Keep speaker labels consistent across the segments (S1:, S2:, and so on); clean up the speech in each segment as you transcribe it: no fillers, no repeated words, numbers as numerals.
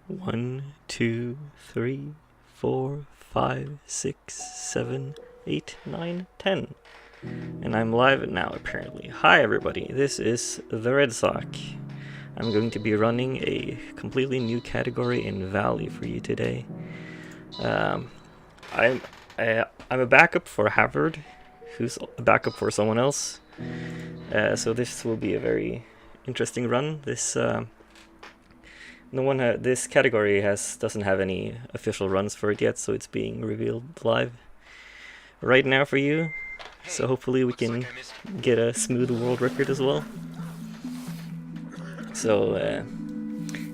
S1: 1, 2, 3, 4, 5, 6, 7, 8, 9, 10. And I'm live now, apparently. Hi everybody, this is TheRedSock. I'm going to be running a completely new category in Valley for you today. I'm a backup for Havard, who's a backup for someone else. So this will be a very interesting run. This category doesn't have any official runs for it yet, so it's being revealed live right now for you. So hopefully we can get a smooth world record as well. So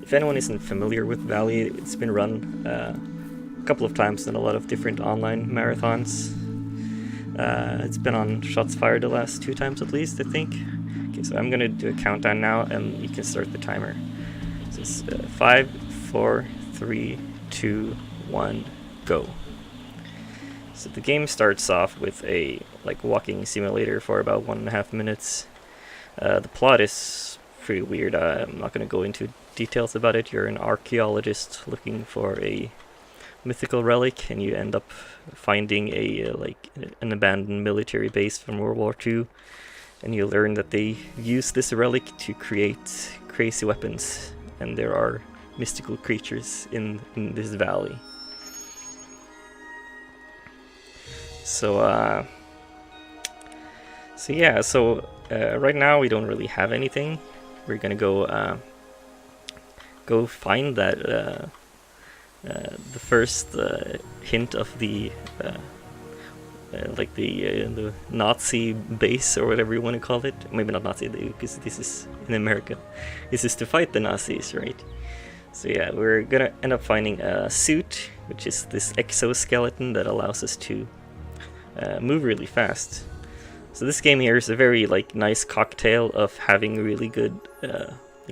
S1: if anyone isn't familiar with Valley, it's been run a couple of times in a lot of different online marathons. It's been on Shots Fired the last 2 times at least, I think. Okay, so I'm gonna do a countdown now, and you can start the timer. So it's 5, 4, 3, 2, 1, go. So the game starts off with a walking simulator for about 1.5 minutes. The plot is pretty weird. I'm not going to go into details about it. You're an archaeologist looking for a mythical relic, and you end up finding an abandoned military base from World War II, and you learn that they use this relic to create crazy weapons, and there are mystical creatures in this valley. So right now we don't really have anything. We're gonna go find that the first hint of the Nazi base, or whatever you want to call it. Maybe not Nazi, because this is in America. This is to fight the Nazis, right? So yeah, we're gonna end up finding a suit, which is this exoskeleton that allows us to move really fast. So this game here is a very nice cocktail of having really good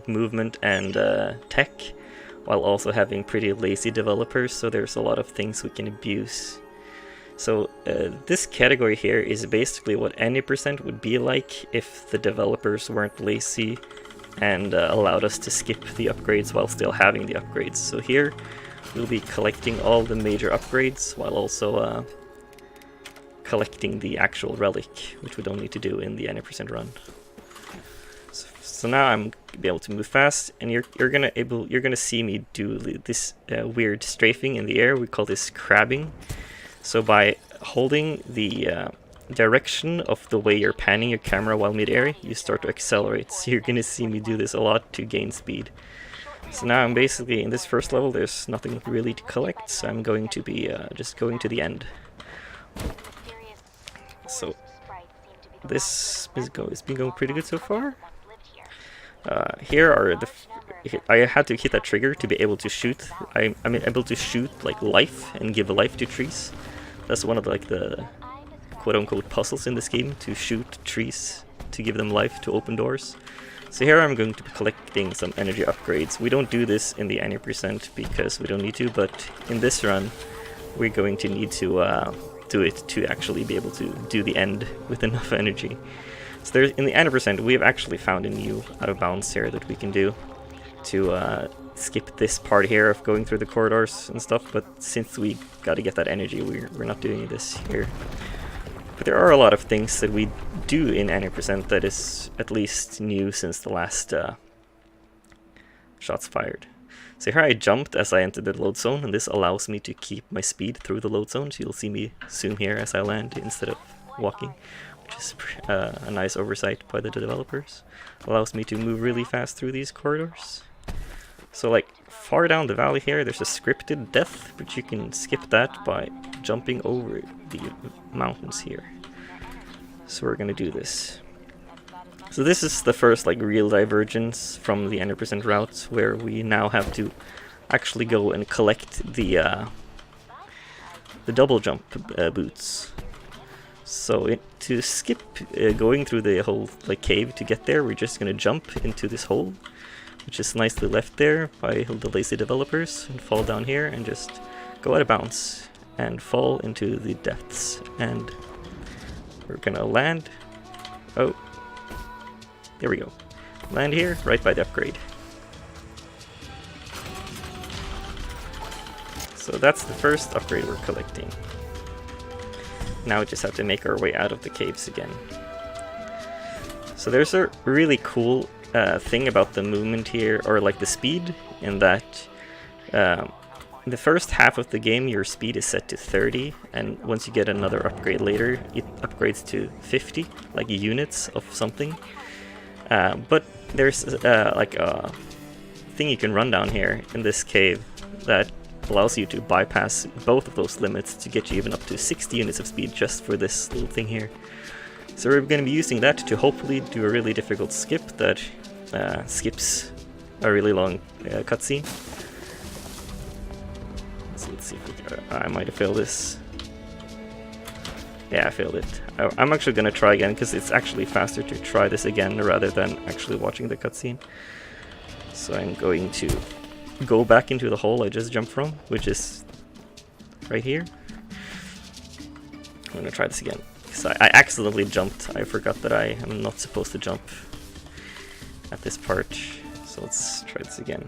S1: movement and tech, while also having pretty lazy developers, so there's a lot of things we can abuse. So this category here is basically what any percent would be like if the developers weren't lazy and allowed us to skip the upgrades while still having the upgrades. So here we'll be collecting all the major upgrades while also collecting the actual relic, which we don't need to do in the 90% run. So now I'm gonna be able to move fast, and you're gonna see me do this weird strafing in the air. We call this crabbing. So by holding the direction of the way you're panning your camera while mid-air, you start to accelerate. So you're gonna see me do this a lot to gain speed. So now I'm basically in this first level. There's nothing really to collect, so I'm going to be just going to the end. So this has been going pretty good so far. Here are I had to hit that trigger to be able to shoot. I'm able to shoot life and give life to trees. That's one of the quote-unquote puzzles in this game, to shoot trees to give them life to open doors. So here I'm going to be collecting some energy upgrades. We don't do this in the 90% because we don't need to, but in this run we're going to need to do it to actually be able to do the end with enough energy. So there's, in the 90%, we have actually found a new out of bounds here that we can do to skip this part here of going through the corridors and stuff, but since we got to get that energy, we're not doing this here. But there are a lot of things that we do in 90% that is at least new since the last Shots Fired. So here I jumped as I entered the load zone, and this allows me to keep my speed through the load zone. So you'll see me zoom here as I land instead of walking, which is a nice oversight by the developers. Allows me to move really fast through these corridors. So far down the valley here, there's a scripted death, but you can skip that by jumping over the mountains here. So we're gonna do this. So this is the first real divergence from the 90% route, where we now have to actually go and collect the double jump boots. So to skip going through the whole cave to get there, we're just gonna jump into this hole, which is nicely left there by the lazy developers, and fall down here and just go out of bounds and fall into the depths. And we're gonna land. Oh. There we go. Land here, right by the upgrade. So that's the first upgrade we're collecting. Now we just have to make our way out of the caves again. So there's a really cool thing about the movement here, or like the speed, in that the first half of the game your speed is set to 30, and once you get another upgrade later it upgrades to 50, like units of something. But there's like a thing you can run down here in this cave that allows you to bypass both of those limits to get you even up to 60 units of speed just for this little thing here. So we're going to be using that to hopefully do a really difficult skip that skips a really long cutscene. So let's see if we can, I might have failed this. Yeah, I failed it. I'm actually going to try again because it's actually faster to try this again rather than actually watching the cutscene. So I'm going to go back into the hole I just jumped from, which is right here. I'm going to try this again. Because I accidentally jumped. I forgot that I am not supposed to jump at this part. So let's try this again.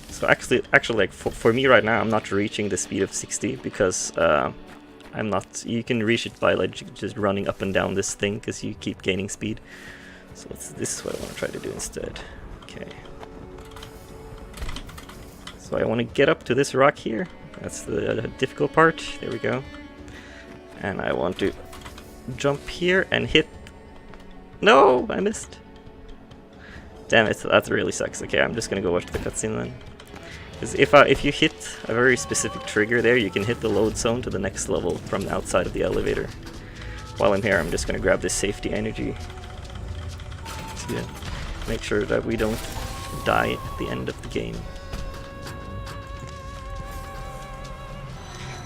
S1: So actually like for me right now, I'm not reaching the speed of 60 because I'm not. You can reach it by like just running up and down this thing because you keep gaining speed. So this is what I want to try to do instead. Okay. So I want to get up to this rock here. That's the difficult part. There we go. And I want to jump here and hit. No, I missed. Damn it, that really sucks. Okay, I'm just gonna go watch the cutscene then. Because if you hit a very specific trigger there, you can hit the load zone to the next level from the outside of the elevator. While I'm here, I'm just gonna grab this safety energy to make sure that we don't die at the end of the game.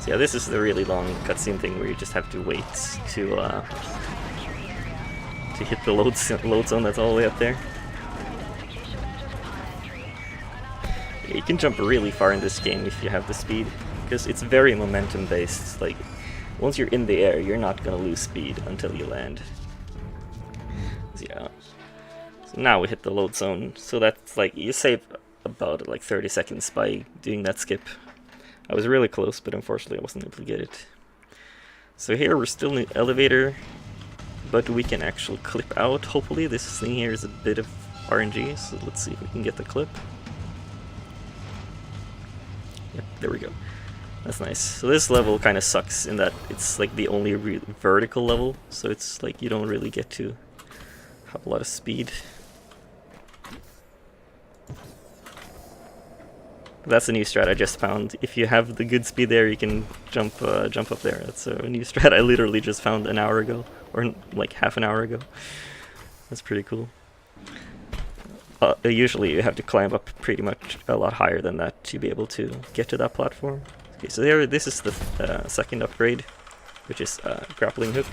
S1: So yeah, this is the really long cutscene thing where you just have to wait to hit the load zone that's all the way up there. Yeah, you can jump really far in this game if you have the speed, because it's very momentum based. Like, once you're in the air, you're not gonna lose speed until you land. So yeah. So now we hit the load zone. So that's like, you save about like 30 seconds by doing that skip. I was really close, but unfortunately I wasn't able to get it. So here we're still in the elevator, but we can actually clip out. Hopefully this thing here is a bit of RNG, so let's see if we can get the clip. Yep, there we go. That's nice. So this level kind of sucks in that it's like the only vertical level, so it's like you don't really get to have a lot of speed. That's a new strat I just found. If you have the good speed there, you can jump up there. That's a new strat I literally just found an hour ago, or like half an hour ago. That's pretty cool. Usually you have to climb up pretty much a lot higher than that to be able to get to that platform. Okay, so there, this is the second upgrade, which is grappling hook.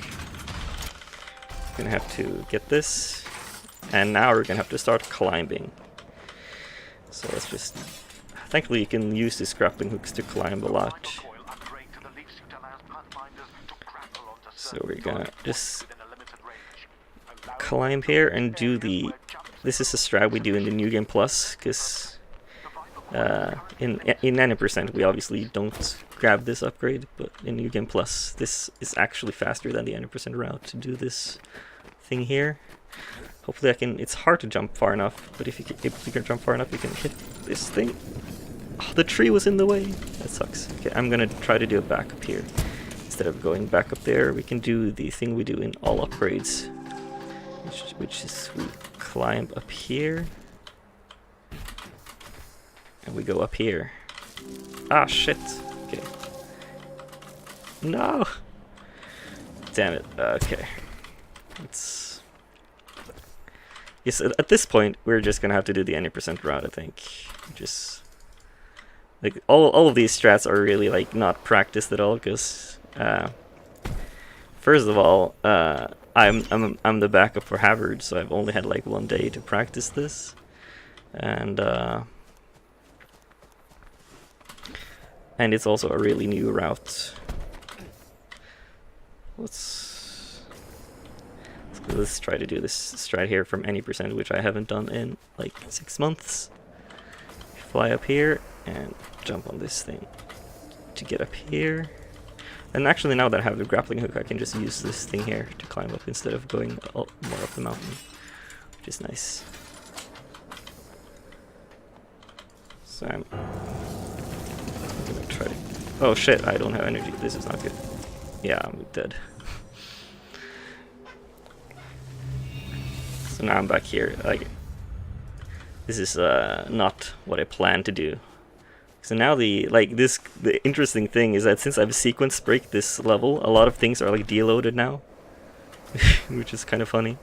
S1: Gonna have to get this, and now we're gonna have to start climbing. So let's just. Thankfully you can use these grappling hooks to climb a lot. So we're gonna just climb here and do the... This is a strat we do in the New Game Plus, because in 90% we obviously don't grab this upgrade, but in New Game Plus this is actually faster than the 90% route to do this thing here. Hopefully I can... It's hard to jump far enough, but if you can jump far enough you can hit this thing. Oh, the tree was in the way. That sucks. Okay, I'm gonna try to do it back up here. Instead of going back up there, we can do the thing we do in all upgrades, which is we climb up here, and we go up here. Ah, shit. Okay. No! Damn it. Okay. It's... Yes, at this point, we're just gonna have to do the 90% route, I think. Just... Like, all of these strats are really, like, not practiced at all, because... first of all, I'm the backup for Havard, so I've only had, like, 1 day to practice this. And it's also a really new route. Let's try to do this strat here from any percent, which I haven't done in like 6 months. fly up here and jump on this thing to get up here. And actually, now that I have the grappling hook, I can just use this thing here to climb up instead of going more up the mountain, which is nice. So I'm gonna try to... Oh shit, I don't have energy. This is not good. Yeah, I'm dead. So now I'm back here. Like, this is not what I planned to do. So now the interesting thing is that since I've sequence break this level, a lot of things are like deloaded now, which is kind of funny.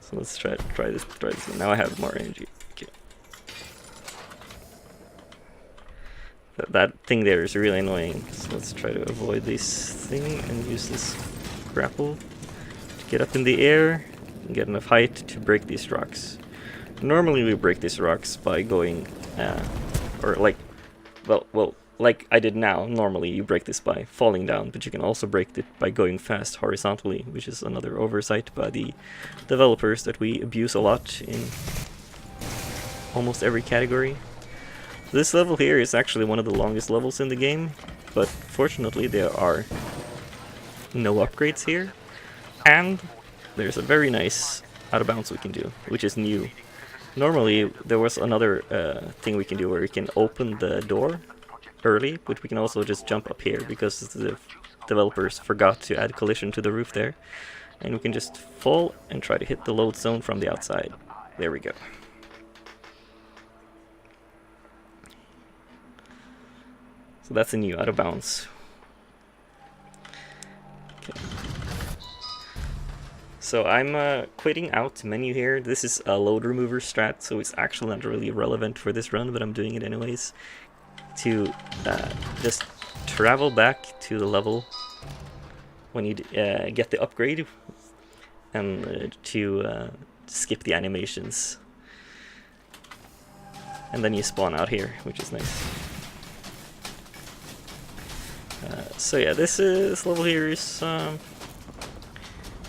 S1: So let's try this. Now I have more energy. Okay. That thing there is really annoying. So let's try to avoid this thing and use this grapple to get up in the air and get enough height to break these rocks. Normally we break these rocks by going, or like, well, like I did now. Normally you break this by falling down, but you can also break it by going fast horizontally, which is another oversight by the developers that we abuse a lot in almost every category. This level here is actually one of the longest levels in the game, but fortunately there are no upgrades here, and there's a very nice out of bounds we can do, which is new. Normally there was another thing we can do where we can open the door early, but we can also just jump up here because the developers forgot to add collision to the roof there, and we can just fall and try to hit the load zone from the outside. There we go. So that's a new out of bounds. Okay. So I'm quitting out menu here. This is a load remover strat, so it's actually not really relevant for this run, but I'm doing it anyways. To just travel back to the level when you get the upgrade, and to skip the animations. And then you spawn out here, which is nice. So yeah, this level here is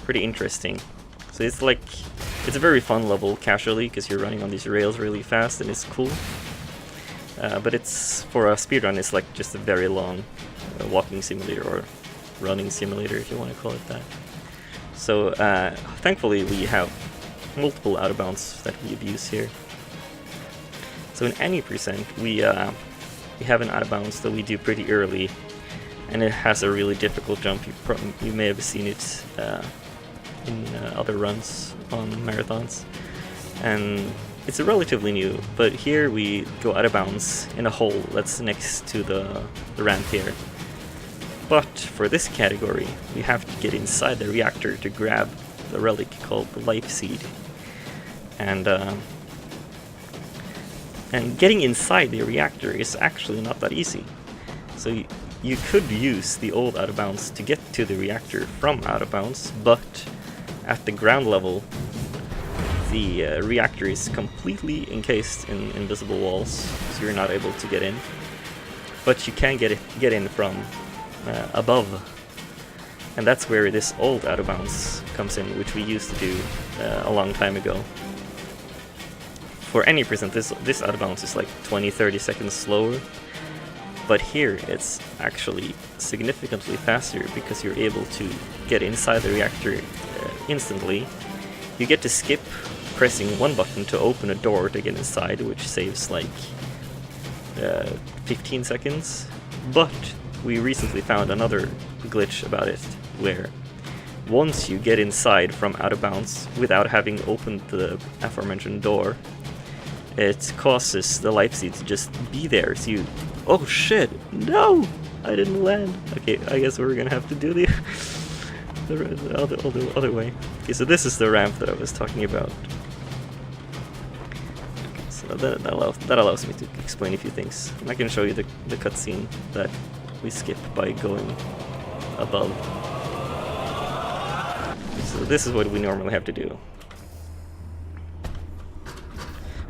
S1: pretty interesting. So it's a very fun level casually because you're running on these rails really fast and it's cool. But it's, for a speedrun, it's like just a very long walking simulator or running simulator, if you want to call it that. So thankfully we have multiple out of bounds that we abuse here. So in any percent we have an out of bounds that we do pretty early, and it has a really difficult jump. You may have seen it in other runs on marathons, and it's relatively new, but here we go out of bounds in a hole that's next to the ramp here. But for this category, we have to get inside the reactor to grab the relic called the life seed. And getting inside the reactor is actually not that easy. So you could use the old out of bounds to get to the reactor from out of bounds, but at the ground level, the reactor is completely encased in invisible walls, so you're not able to get in. But you can get in from above, and that's where this old out of bounds comes in, which we used to do a long time ago. For any percent, this out of bounds is like 20-30 seconds slower, but here it's actually significantly faster because you're able to get inside the reactor instantly. You get to skip pressing one button to open a door to get inside, which saves like 15 seconds. But we recently found another glitch about it, where once you get inside from out of bounds without having opened the aforementioned door, it causes the life seed to just be there. So you... Oh shit! No! I didn't land. Okay, I guess we're gonna have to do the other way. Okay, so this is the ramp that I was talking about. Okay, so that allows me to explain a few things. And I can show you the cutscene that we skip by going above. So this is what we normally have to do.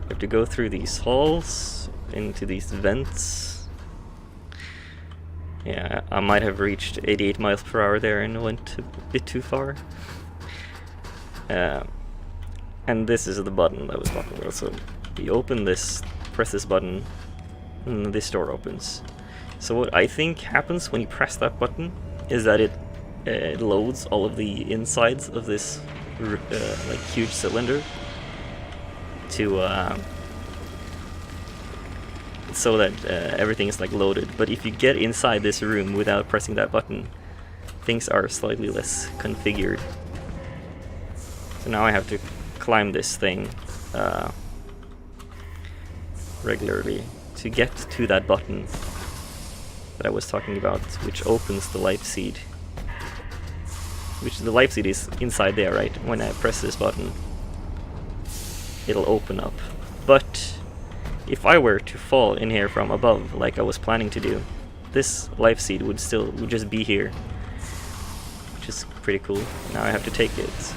S1: We have to go through these halls, into these vents. Yeah, I might have reached 88 miles per hour there and went a bit too far. And this is the button I was talking about. So we open this press this button, and this door opens. So what I think happens when you press that button is that it loads all of the insides of this like huge cylinder to so that everything is like loaded. But if you get inside this room without pressing that button, things are slightly less configured. So now I have to climb this thing regularly to get to that button that I was talking about, which opens the life seed. Which the life seed is inside there, right? When I press this button, it'll open up. But if I were to fall in here from above, like I was planning to do, this life seed would just be here, which is pretty cool. Now I have to take it.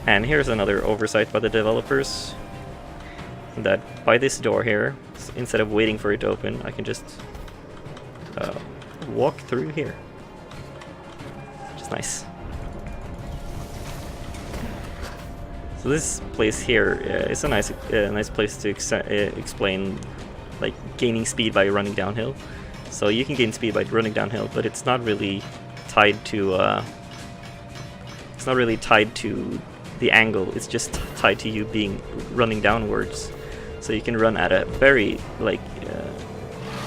S1: And here's another oversight by the developers, that by this door here, instead of waiting for it to open, I can just walk through here, which is nice. So this place here is a nice place to explain like gaining speed by running downhill. So you can gain speed by running downhill, but it's not really tied to the angle. It's just tied to you running downwards. So you can run at a very like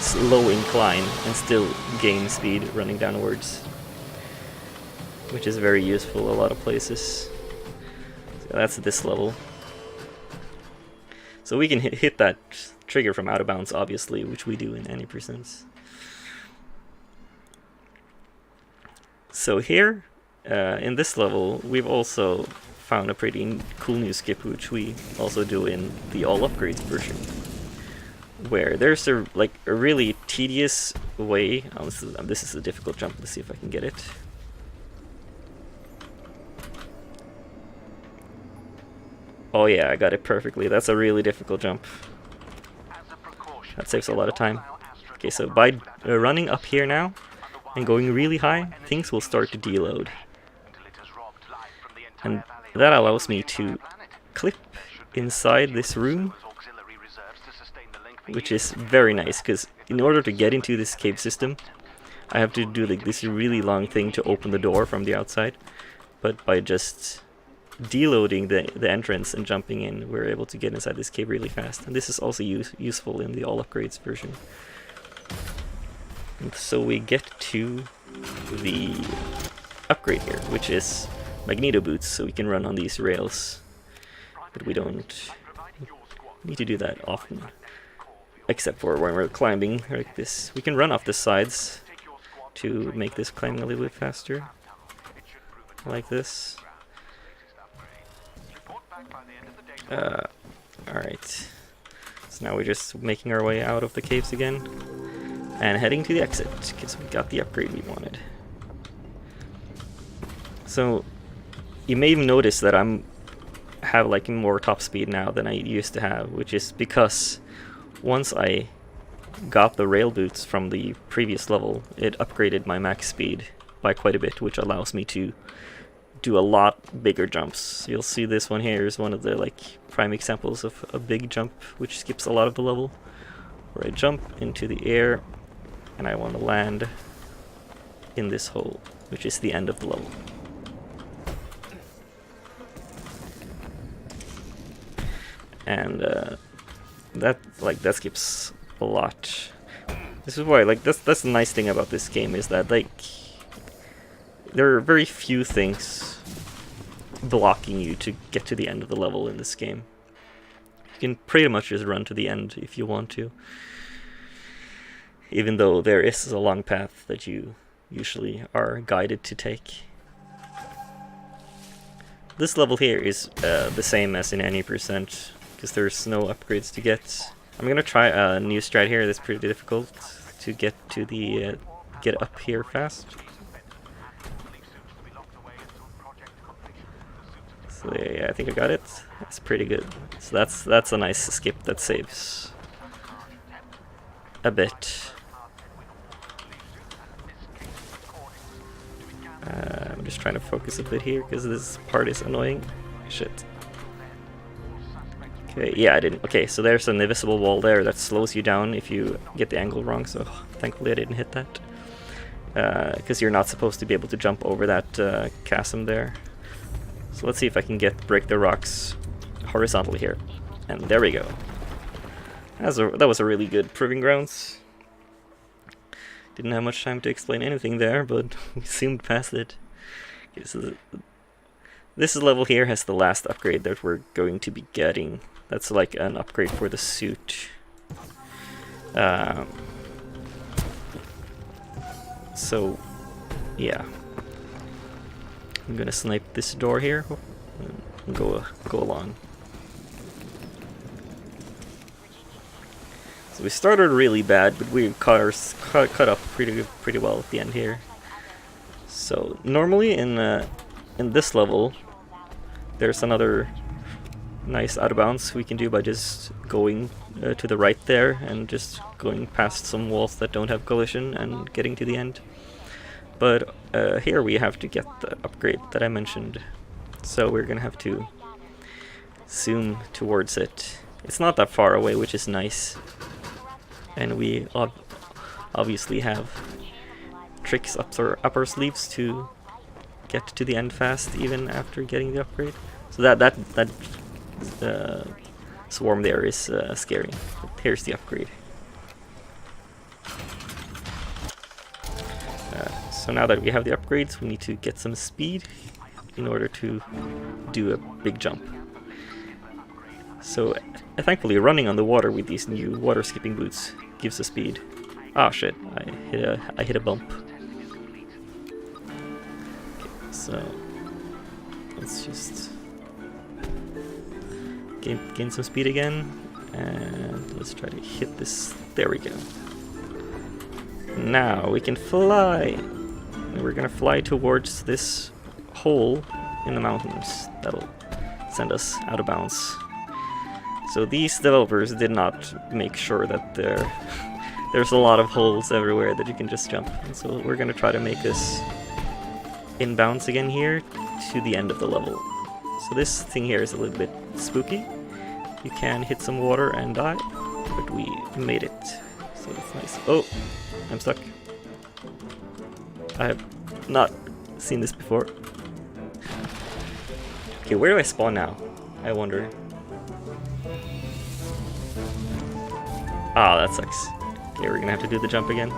S1: slow incline and still gain speed running downwards, which is very useful a lot of places. So that's this level. So we can hit that trigger from out of bounds, obviously, which we do in any percents. So here, in this level, we've also found a pretty cool new skip, which we also do in the all upgrades version, where there's a really tedious way. This is a difficult jump. Let's see if I can get it. Oh yeah, I got it perfectly. That's a really difficult jump. That saves a lot of time. Okay, so by running up here now and going really high, things will start to deload. And that allows me to clip inside this room, which is very nice, because in order to get into this cave system, I have to do like this really long thing to open the door from the outside. But by just deloading the entrance and jumping in, we're able to get inside this cave really fast. And this is also useful in the all upgrades version. And so we get to the upgrade here, which is magneto boots, so we can run on these rails. But we don't need to do that often, except for when we're climbing like this. We can run off the sides to make this climbing a little bit faster, like this. Alright, so now we're just making our way out of the caves again and heading to the exit, because we got the upgrade we wanted. So you may even notice that have like more top speed now than I used to have, which is because once I got the rail boots from the previous level, it upgraded my max speed by quite a bit, which allows me to do a lot bigger jumps. You'll see this one here is one of the like prime examples of a big jump, which skips a lot of the level, where I jump into the air and I want to land in this hole, which is the end of the level. And that skips a lot. This is why that's the nice thing about this game, is that like there are very few things blocking you to get to the end of the level in this game. You can pretty much just run to the end if you want to, even though there is a long path that you usually are guided to take. This level here is the same as in any percent, because there's no upgrades to get. I'm gonna try a new strat here that's pretty difficult to get to the get up here fast. So yeah, I think I got it. That's pretty good. So that's a nice skip that saves a bit. I'm just trying to focus a bit here because this part is annoying. Shit. Okay, yeah, I didn't. Okay, so there's an invisible wall there that slows you down if you get the angle wrong, so thankfully I didn't hit that. Because you're not supposed to be able to jump over that chasm there. So let's see if I can break the rocks horizontally here. And there we go. That was a really good proving grounds. Didn't have much time to explain anything there, but we zoomed past it. Okay, so this level here has the last upgrade that we're going to be getting. That's like an upgrade for the suit. So, yeah. I'm gonna snipe this door here and go along. So we started really bad, but we cut up pretty well at the end here. So normally in this level, there's another nice out of bounds we can do by just going to the right there and just going past some walls that don't have collision and getting to the end. But here we have to get the upgrade that I mentioned, so we're gonna have to zoom towards it. It's not that far away, which is nice, and we obviously have tricks up our sleeves to get to the end fast, even after getting the upgrade. So that swarm there is scary. But here's the upgrade. So now that we have the upgrades, we need to get some speed in order to do a big jump. So thankfully running on the water with these new water skipping boots gives us speed. Ah shit, I hit a bump. Okay, so let's just gain some speed again, and let's try to hit this. There we go. Now we can fly. And we're gonna fly towards this hole in the mountains that'll send us out of bounds. So these developers did not make sure that there's a lot of holes everywhere that you can just jump. And so we're gonna try to make us inbounds again here to the end of the level. So this thing here is a little bit spooky. You can hit some water and die, but we made it. So that's nice. Oh, I'm stuck. I have not seen this before. Okay, where do I spawn now? I wonder. Ah, that sucks. Okay, we're gonna have to do the jump again.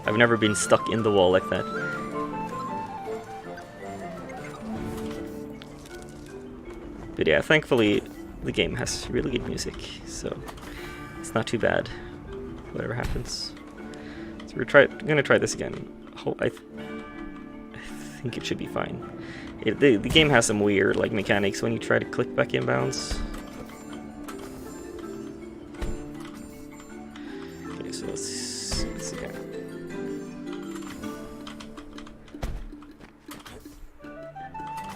S1: I've never been stuck in the wall like that. But yeah, thankfully the game has really good music, so it's not too bad, whatever happens. So we're gonna try this again. I think it should be fine. The game has some weird like mechanics when you try to click back inbounds. Okay, so let's see this again.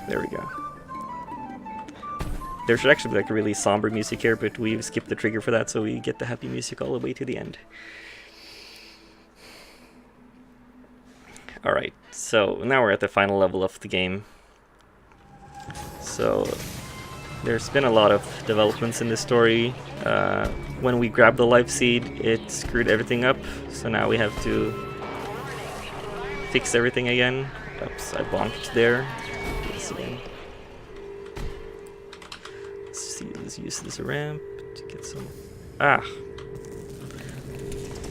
S1: There we go. There should actually be like really somber music here, but we've skipped the trigger for that, so we get the happy music all the way to the end. Alright, so now we're at the final level of the game. So there's been a lot of developments in this story. When we grabbed the life seed, it screwed everything up, so now we have to fix everything again. Oops, I bonked there. Do this again. Let's use this ramp to get some... Ah!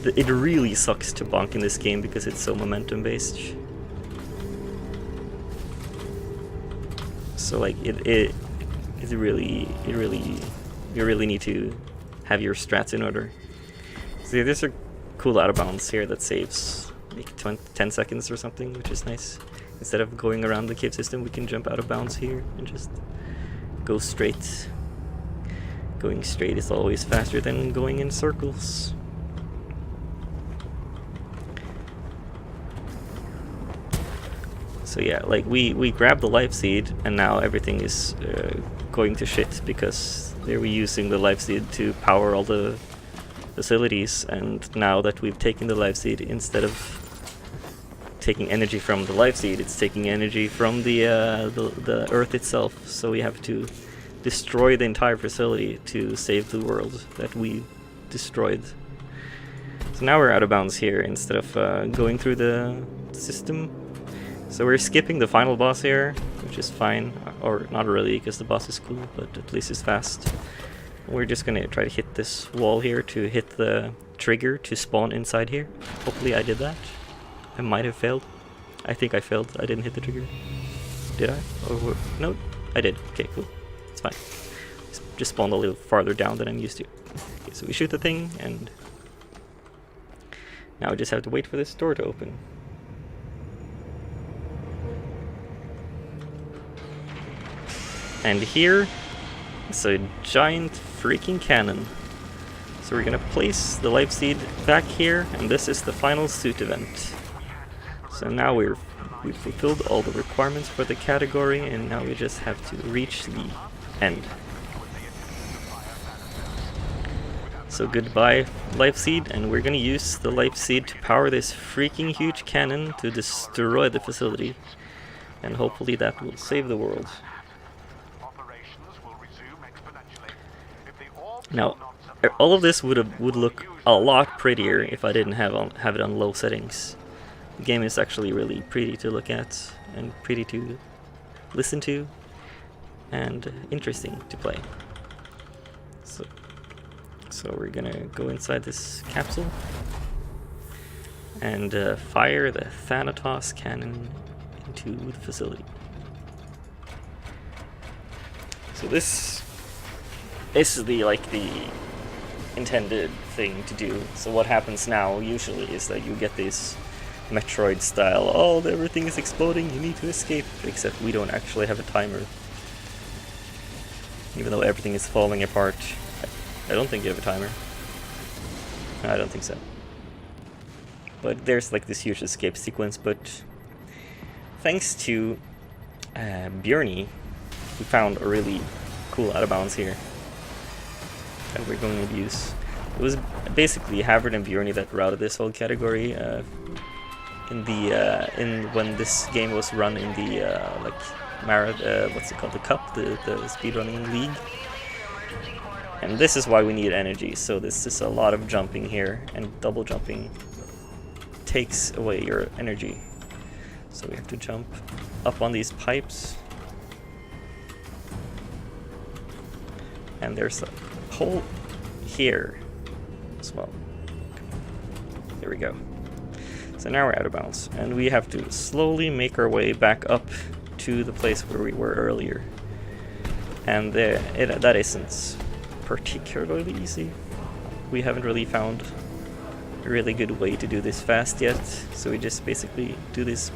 S1: It really sucks to bonk in this game because it's so momentum based. So like you really need to have your strats in order. So there's a cool out of bounds here that saves like 10 seconds or something, which is nice. Instead of going around the cave system, we can jump out of bounds here and just go straight. Going straight is always faster than going in circles. So yeah, like we grabbed the life seed and now everything is going to shit because they were using the life seed to power all the facilities, and now that we've taken the life seed, instead of taking energy from the life seed, it's taking energy from the Earth itself. So we have to destroy the entire facility to save the world that we destroyed. So now we're out of bounds here instead of going through the system. So we're skipping the final boss here, which is fine, or not really, because the boss is cool, but at least it's fast. We're just gonna try to hit this wall here to hit the trigger to spawn inside here. Hopefully I did that. I might have failed. I think I failed. I didn't hit the trigger. Did I? Or no, I did. Okay, cool. It's fine. Just spawned a little farther down than I'm used to. Okay, so we shoot the thing, and now we just have to wait for this door to open. And here is a giant freaking cannon. So we're gonna place the life seed back here, and this is the final suit event. So now we've fulfilled all the requirements for the category, and now we just have to reach the end. So goodbye life seed, and we're gonna use the life seed to power this freaking huge cannon to destroy the facility, and hopefully that will save the world. Now, all of this would look a lot prettier if I didn't have it on low settings. The game is actually really pretty to look at, and pretty to listen to, and interesting to play. So we're gonna go inside this capsule and fire the Thanatos cannon into the facility. So this is the intended thing to do. So what happens now usually is that you get this Metroid style, oh, everything is exploding, you need to escape, except we don't actually have a timer. Even though everything is falling apart. I don't think you have a timer. No, I don't think so. But there's like this huge escape sequence, but thanks to Björny, we found a really cool out of bounds here that we're going to use. It was basically Havard and Björny that routed this whole category in when this game was run in the what's it called, the cup, the speedrunning league. And this is why we need energy. So this is a lot of jumping here, and double jumping takes away your energy. So we have to jump up on these pipes, and there's a hole here as well. There we go. So now we're out of bounds, and we have to slowly make our way back up to the place where we were earlier. And that isn't particularly easy. We haven't really found a really good way to do this fast yet, so we just basically do this.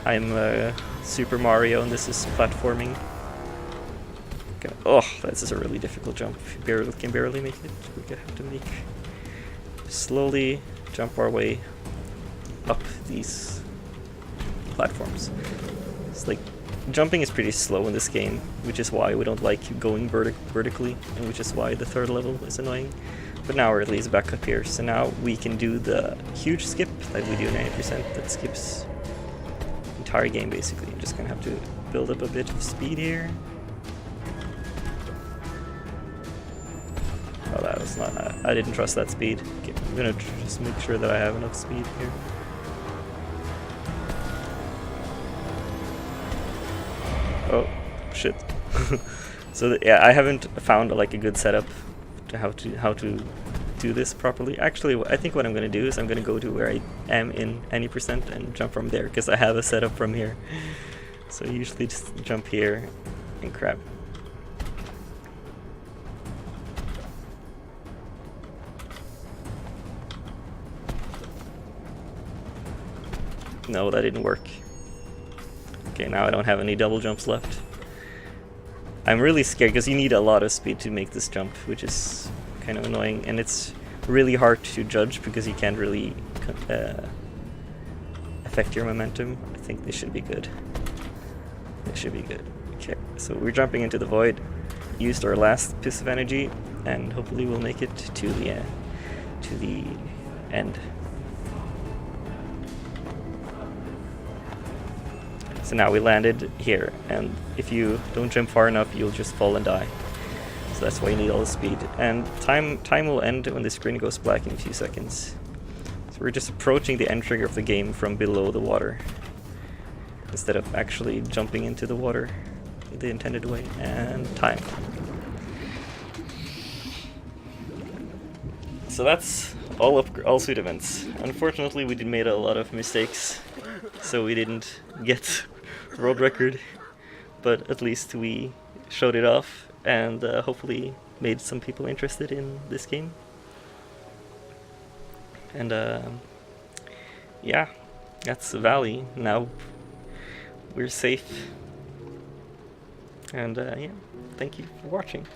S1: I'm Super Mario, and this is platforming. Okay. Oh, this is a really difficult jump. Can barely make it. We have to slowly jump our way up these platforms. It's like jumping is pretty slow in this game, which is why we don't like going vertically, and which is why the third level is annoying. But now we're at least back up here, so now we can do the huge skip that we do 90%, that skips the entire game basically. I'm just gonna have to build up a bit of speed here. Oh, that was not, I didn't trust that speed. Okay, I'm gonna just make sure that I have enough speed here. Oh, shit. So yeah, I haven't found like a good setup to how to do this properly. Actually, I think what I'm gonna do is I'm gonna go to where I am in any percent and jump from there, because I have a setup from here. So I usually just jump here and crap. No, that didn't work. Okay, now I don't have any double jumps left. I'm really scared because you need a lot of speed to make this jump, which is kind of annoying, and it's really hard to judge because you can't really affect your momentum. I think this should be good. This should be good. Okay, so we're jumping into the void, used our last piece of energy, and hopefully we'll make it to the end. So now we landed here, and if you don't jump far enough, you'll just fall and die. So that's why you need all the speed. And time will end when the screen goes black in a few seconds. So we're just approaching the end trigger of the game from below the water, instead of actually jumping into the water the intended way. And time. So that's all suit events. Unfortunately, we made a lot of mistakes, so we didn't get world record, but at least we showed it off and hopefully made some people interested in this game. And yeah, that's the Valley. Now we're safe. And yeah, thank you for watching.